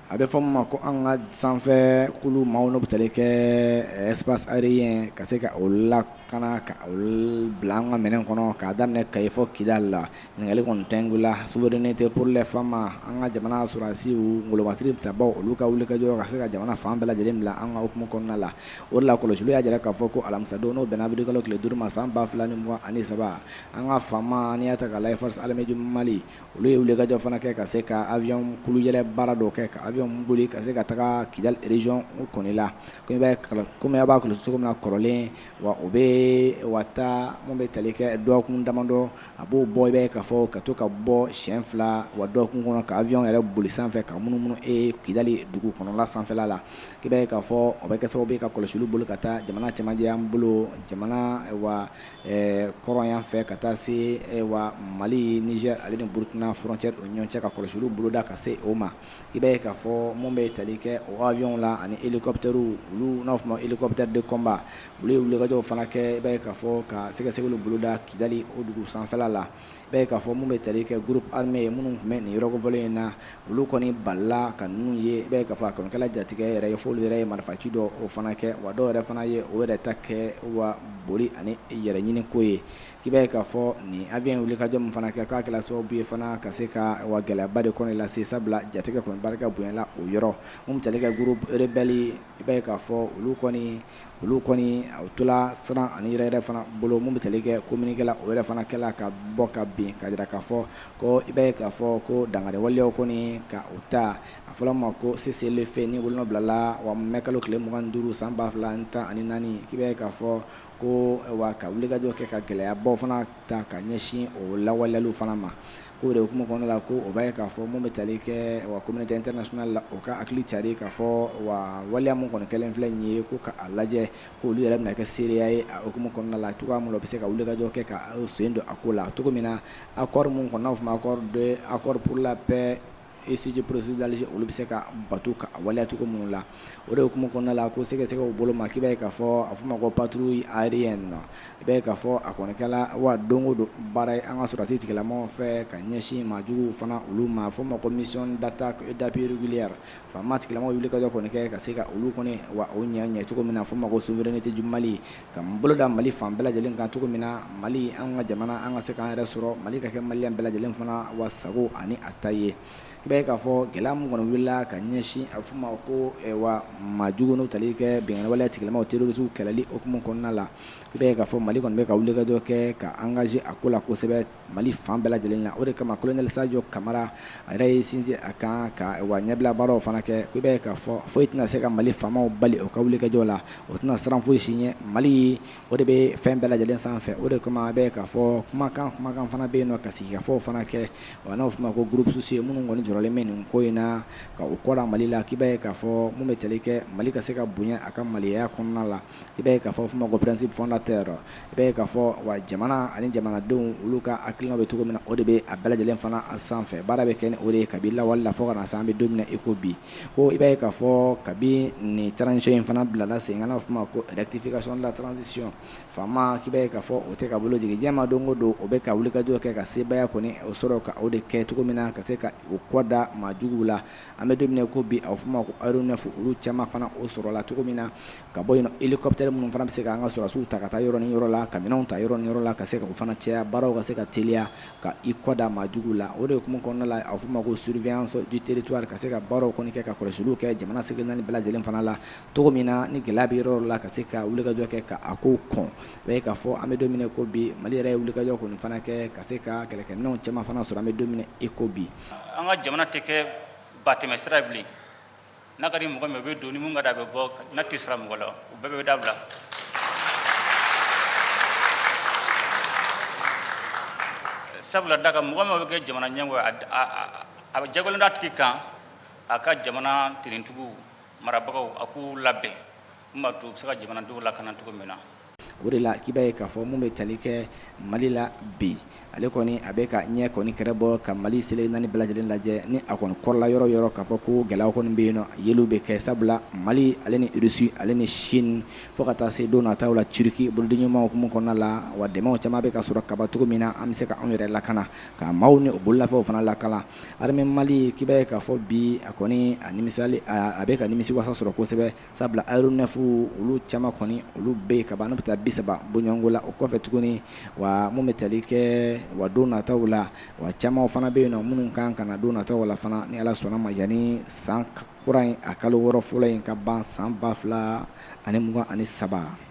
a bɛ fɔ min ma ko an ka sanfɛ kulu maaw n'o bɛ tali kɛ espace aérien ka se ka o lakana ka o bila an ka minɛn kɔnɔ k'a daminɛ Kayi fɔ Kidali la ɲininkali kɔni tɛngu la souveraineté pour les femmes an ka jamana sɔrɔdasiw ngolomasiri tabaw olu ka wulikajɔ ka se ka jamana fan bɛɛ lajɛlen bila an ka hukumu kɔnɔna la o de la kɔlɔsiliw y'a jira k'a fɔ ko alamisadenw n'o bɛnna abiri kalo tile 5 ma san 2023 an ka faama n'i y'a ta k'a lajɛ force armée du Mali olu ye wulikajɔ fana kɛ ka se ka avion kuluyɛlɛ baara dɔ kɛ ka avion boli ka se ka taga Kidali région kɔni la komi a b'a kɔlɔsi cogo min na kɔrɔlen wa o bɛ wa taa mun bɛ tali kɛ dɔgɔkun damadɔ a b'o bɔ i b'a ye k'a fɔ ka to ka bɔ siɲɛ 2 wa dɔgɔkun kɔnɔ ka avion yɛrɛ boli sanfɛ ka munumunu Kidali dugu kɔnɔla sanfɛla la k'i b'a ye k'a fɔ o bɛ kɛ sababu ye ka kɔlɔsiliw bolo ka taa jamana cɛmancɛ y'an bolo jamana wa kɔrɔn yan fɛ ka taa se wa Mali Niger ale ni Burkina frontière o ɲɔgɔn cɛ ka kɔlɔsiliw boloda ka se o ma i b'a ye k'a fɔ mun bɛ tali kɛ o avion la ani hélicoptère olu n'a fɔ ma hélicoptère de combat olu ye wulikajɔw fana kɛ i b'a ye k'a fɔ ka sɛgɛsɛgɛliw boloda Kidali o dugu sanfɛla la i b'a ye k'a fɔ mun bɛ tali kɛ groupe armé minnu tun bɛ nin yɔrɔ kofɔlen in na olu kɔni balila ka ninnu ye i b'a ye k'a fɔ a kɔni kɛla jatigɛ yɛrɛ ye f'olu yɛrɛ ye marifaci dɔ o fana kɛ wa dɔw yɛrɛ fana ye o yɛrɛ ta kɛ wa boli ani yɛrɛ ɲini ko ye k'i b'a ye k'a fɔ nin avion wulikajɔ min fana kɛ k'a kɛla sababu ye fana ka se ka wa gɛlɛyaba de kɔni lase sabula jatigɛ kɔni barika bonyala o yɔrɔ mun bɛ tali kɛ groupe rebelle i b'a ye k'a fɔ olu kɔni u tola siran ani yɛrɛ fana bolo mun bɛ tali kɛ communiqué la o yɛrɛ fana kɛla ka bɔ ka bin ka jira k'a fɔ ko i b'a ye k'a fɔ ko dangari waleyaw kɔni ka o ta a fɔra ma ko cessez-le-feu ni wolonwulala wa mɛ kalo tile 25 san 2014 k'i b'a ye k'a fɔ ko wa ka wulikajɔ kɛ ka gɛlɛyabaw fana ta ka ɲɛsin o lawaleyaliw fana ma ko de hukumu kɔnɔna la ko o b'a ye k'a fɔ mun bɛ tali kɛ wa communauté internationale la o ka hakili cari k'a fɔ wa waleya mun kɔni kɛlen filɛ nin ye ko ka a lajɛ ko olu yɛrɛ bɛna kɛ seereya ye a hukumu kɔnɔna la cogoya min na u bɛ se ka wulikajɔ kɛ ka sen don a ko la cogo min na accord mun kɔni n'a bɛ fɔ ma accord pour la paix et sujet processus d'Alger olu bɛ se ka bato ka waleya cogo minnu la o de hukumu kɔnɔna la ko sɛgɛsɛgɛw bolo ma k'i b'a ye k'a fɔ a fɔ ma ko patrouille aérienne i b'a ye k'a fɔ a kɔni kɛla wa don o don baara ye an ka sɔrɔdasi tigilamɔgɔw fɛ ka ɲɛsin maajuguw fana olu ma a fɔ ma ko mission d'attaque et d'appui régulière faama tigilamɔgɔw wulikajɔ kɔni kɛ ka se ka olu kɔni wa o ɲɛ cogo min na a fɔ ma ko souveraineté du Mali ka boloda Mali fan bɛɛ lajɛlen kan cogo min na Mali an ka jamana an ka se k'an yɛrɛ sɔrɔ Mali ka kɛ maliyɛn bɛɛ lajɛlen fana wa sago ani a ta ye i b'a ye k'a fɔ gɛlɛya min kɔni wulila ka ɲɛsin a bɛ fɔ ma ko wa maajugu n'u tali kɛ bɛnkanni waleya tigilamɔgɔw terroriste kɛlɛli hukumu kɔnɔna la i b'a ye k'a fɔ Mali kɔni bɛ ka wulikajɔ kɛ ka engagé a ko la kosɛbɛ Mali fan bɛɛ lajɛlen na o de kama colonel Sadio Camara a yɛrɛ ye sinsin a kan ka wa ɲɛbila baaraw fana kɛ i b'a ye k'a fɔ foyi tɛna se ka Mali faamaw bali o ka wulikajɔ la o tɛna siran foyi si ɲɛ Mali o de bɛ fɛn bɛɛ lajɛlen sanfɛ o de kama i b'a ye k'a fɔ kumakan fana bɛ yen nɔ ka sigikafɔw fana kɛ wa n'o fɔ ma ko groupe sociaux minnu kɔni jɔrɔlen bɛ nin ko in na ka o kɔda Mali la k'i b'a ye k'a fɔ mun bɛ tali kɛ Mali ka se ka bonya a ka maliyaya kɔnɔna la i b'a ye k'a fɔ ma ko principe fondateur i b'a ye k'a fɔ wa jamana ani jamanadenw olu ka hakilina bɛ cogo min na o de bɛ a bɛɛ lajɛlen fana a sanfɛ baara bɛ kɛ ni o de ye kabi lawale la fɔ ka na se an bɛ don min na i ko bi ko i b'a ye k'a fɔ kabi nin transition in fana bilala sen kan n'a fɔ ma ko rectification de la transition faama k'i b'a ye k'a fɔ o tɛ ka bolo jigin diɲɛ ma don o don o bɛ ka wulikajɔ kɛ ka sebaya kɔni o sɔrɔ ka o de kɛ cogo min na ka se ka o kɔda maajuguw la an bɛ don min na ko bi a bɛ fɔ ma ko aéronef olu caman fana o sɔrɔla cogo min na ka bɔ yen nɔ hélicoptère minnu fana bɛ se ka an ka sɔrɔdasiw ta ka taa yɔrɔ ni yɔrɔ la ka minɛnw ta yɔrɔ ni yɔrɔ la ka se ka o fana caya baaraw ka se ka teliya ka i kɔda maajuguw la o de hukumu kɔnɔna la a bɛ fɔ ma ko surveillance du territoire ka se ka baaraw kɔni kɛ ka kɔlɔsiliw kɛ jamana sigilen bɛɛ lajɛlen fana la cogo min na ni gɛlɛya bɛ yɔrɔ la ka se ka wulikajɔ kɛ ka a ko kɔn i b'a ye k'a fɔ an bɛ don min na ko bi Mali yɛrɛ ye wulikajɔ kɔni fana kɛ ka se ka kɛlɛkɛminɛnw caman fana sɔrɔ an bɛ don min na i ko bi an ka jamana tɛ kɛ batɛmɛ sira ye bilen n'a ka di mɔgɔ min o bɛ don ni mun ka d'a bɛ bɔ n'a tɛ sira mɔgɔ la o bɛɛ bɛ dabila sabula da ka mɔgɔ min bɛ kɛ jamana ɲɛmɔgɔ a bɛ jagolen d'a tigi kan a ka jamana tirintigiw marabagaw a k'u labɛn mun b'a to u bɛ se ka jamanadenw lakana cogo min na o de la k'i b'a ye k'a fɔ mun bɛ tali kɛ Mali la bi ale kɔni a bɛ ka ɲɛ kɔni kɛrɛ bɔ ka Mali sele naani bɛɛ lajɛlen lajɛ ni a kɔni kɔrɔla yɔrɔ yɔrɔ k'a fɔ ko gɛlɛyaw kɔni bɛ yen nɔ yeliw bɛ kɛ sabula Mali ale ni Russie ale ni Chine fo ka taa se don nataw la Turki boloden ɲumanw hukumu kɔnɔna la wa dɛmɛw caman bɛ ka sɔrɔ kaba cogo min na an bɛ se ka anw yɛrɛ lakana ka maaw ni o bololafɛnw fana lakala armée Mali k'i b'a ye k'a fɔ bi a kɔni a nimisali a bɛ ka nimisi wasa sɔrɔ kosɛbɛ sabula aéronef olu caman kɔni olu bɛ ka ban n'u bɛ taa 30 bɔɲɔgɔnko la o kɔfɛ tuguni wa mun bɛ tali kɛ wa don nataw la wa caman fana bɛ yen nɔ minnu kan ka na don nataw la fana ni Ala sɔnna ma yanni san kura in a kalo 6 fɔlɔ in ka ban san 2023